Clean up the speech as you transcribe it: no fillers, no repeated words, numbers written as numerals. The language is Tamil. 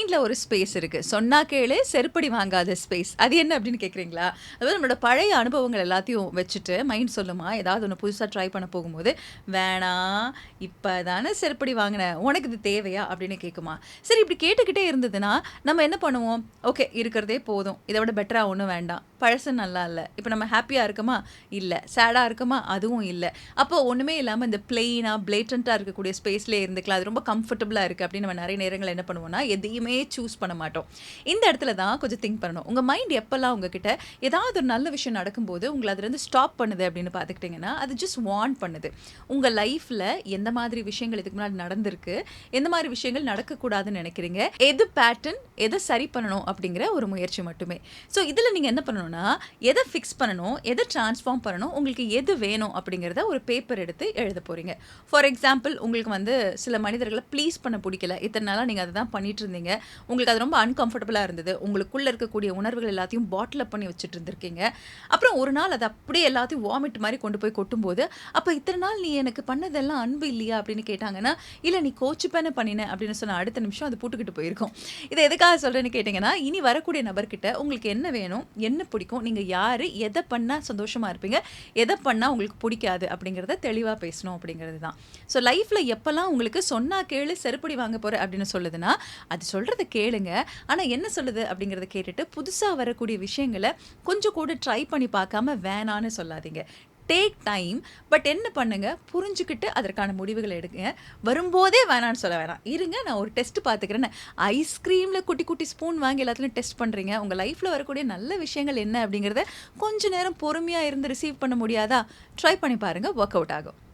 மைண்ட்ல ஒரு ஸ்பேஸ் இருக்கு. சொன்னா கேளு, செருப்படி வாங்காத ஸ்பேஸ். அது என்ன அப்படின்னு கேட்குறீங்களா? அதாவது நம்மளோட பழைய அனுபவங்கள் எல்லாத்தையும் வச்சுட்டு மைண்ட் சொல்லுமா, ஏதாவது ஒண்ணு புதுசா ட்ரை பண்ண போகும்போது, "வேணாம், இப்ப தானே செருப்படி வாங்குன. உனக்கு இது தேவையா?" அப்படின்னு கேட்குமா. சரி இப்படி கேட்டுக்கிட்டே இருந்ததுன்னா, நம்ம என்ன பண்ணுவோம்? ஓகே இருக்கிறதே போதும். இத விட பெட்டரா ஒண்ணும் வேண்டாம். பழசு நல்லா இல்ல. இப்ப நம்ம ஹேப்பியா இருக்கமா? இல்ல. சேடா இருக்கமா? அதுவும் இல்ல. அப்போ ஒண்ணுமே இல்லாம இந்த பிளெயினா, பிளேட்டன்ட்டா இருக்கக்கூடிய ஸ்பேஸ்லயே இருந்துக்கலாம். அது ரொம்ப கம்ஃபர்டபுளா இருக்கு அப்படின்னு நம்ம நெறைய நேரங்கள்ல என்ன பண்ணுவோம்னா, எதையுமே சூஸ் பண்ண மாட்டோம். இந்த இடத்துல தான் கொஞ்சம் திங்க் பண்ணணும். உங்க மைண்ட் எப்பல்லாம் உங்ககிட்ட ஏதாவது ஒரு நல்ல விஷயம் நடக்கும்போது, உங்கள அதுலருந்து ஸ்டாப் பண்ணுது அப்படின்னு பார்த்துக்கிட்டீங்கன்னா, அது ஜஸ்ட் வார்ன் பண்ணுது. உங்க லைஃப்ல எந்த மாதிரி விஷயங்கள் இதுக்கு முன்னாடி நடந்திருக்கு, எந்த மாரி விஷயங்கள் நடக்கக்கூடாதுன்னு நெனைக்கிறீங்க, எது பேட்டர்ன், எத சரி பண்ணணும் அப்படிங்கிற ஒரு முயற்சி மட்டுமே. ஸோ இதுல நீங்க என்ன பண்ணணும்னா, எத ஃபிக்ஸ் பண்ணணும், எத ட்ரான்ஸ்ஃபார்ம் பண்ணணும், உங்களுக்கு எது வேணும் அப்படிங்கிறத ஒரு பேப்பர் எடுத்து எழுத போறீங்க. ஃபார் எக்ஸாம்பிள் உங்களுக்கு வந்து சில மனிதர்கள ப்ளீஸ் பண்ண புடிக்கல. இத்தன நாளா நீங்க அத தான் பண்ணிட்டு இருந்தீங்க. உங்களுக்கு அது ரொம்ப அன்கம்ஃபர்டபுளா இருந்தது. உங்களுக்குள்ள இருக்கக்கூடிய உணர்வுகள் எல்லாத்தையும் பாட்டில் அப் பண்ணி வச்சுட்டு இருந்திருக்கீங்க. அப்புறம் ஒரு நாள் அத அப்படியே எல்லாத்தையும் வாமிட் மாரி கொண்டு போய் கொட்டும்போது, "அப்ப இத்தன நாள் நீ எனக்கு பண்ணதெல்லாம் அன்பு இல்லையா?" அப்படின்னு கேட்டாங்கன்னா, "இல்ல நீ கோச்சுப்பேன்னு பண்ணின" அப்படின்னு சொன்ன அடுத்த நிமிஷம் அது பூட்டுக்கிட்டு போயிருக்கும். இத எதுக்காக சொல்றேன்னு கேட்டீங்கன்னா, இனி வரக்கூடிய நபர்கிட்ட உங்களுக்கு என்ன வேணும்? என்ன பிடிக்கும்? நீங்க யாரு? எத பண்ணா சந்தோஷமா இருப்பீங்க? எத பண்ணா உங்களுக்கு பிடிக்காது? அப்படிங்கிறத தெளிவா பேசணும் அப்படிங்கிறது தான். ஸோ லைஃப்ல எப்பலாம் உங்களுக்கு "சொன்னா கேளு, செருப்படி வாங்க போற" அப்படின்னு சொல்லுதுன்னா, அது சொல்றத கேளுங்க. ஆனா என்ன சொல்லுது அப்படிங்கிறத கேட்டுட்டு, புதுசா வரக்கூடிய விஷயங்கள கொஞ்சம் கூட ட்ரை பண்ணி பார்க்காம வேணான்னு சொல்லாதீங்க. Take time. பட் என்ன பண்ணுங்க, புரிஞ்சுகிட்டு அதற்கான முடிவுகள எடுங்க. வரும்போதே வேணான்னு சொல்ல வேணாம். இருங்க நான் ஒரு டெஸ்ட் பார்த்துக்கிறேன்னு, ஐஸ்கிரீம்ல குட்டி குட்டி ஸ்பூன் வாங்கி எல்லாத்துலயும் டெஸ்ட் பண்றீங்க. உங்க லைஃப்ல வரக்கூடிய நல்ல விஷயங்கள் என்ன அப்படிங்கிறத கொஞ்ச நேரம் பொறுமையா இருந்து ரிசீவ் பண்ண முடியாதா? ட்ரை பண்ணி பாருங்க. வொர்க் அவுட் ஆகும்.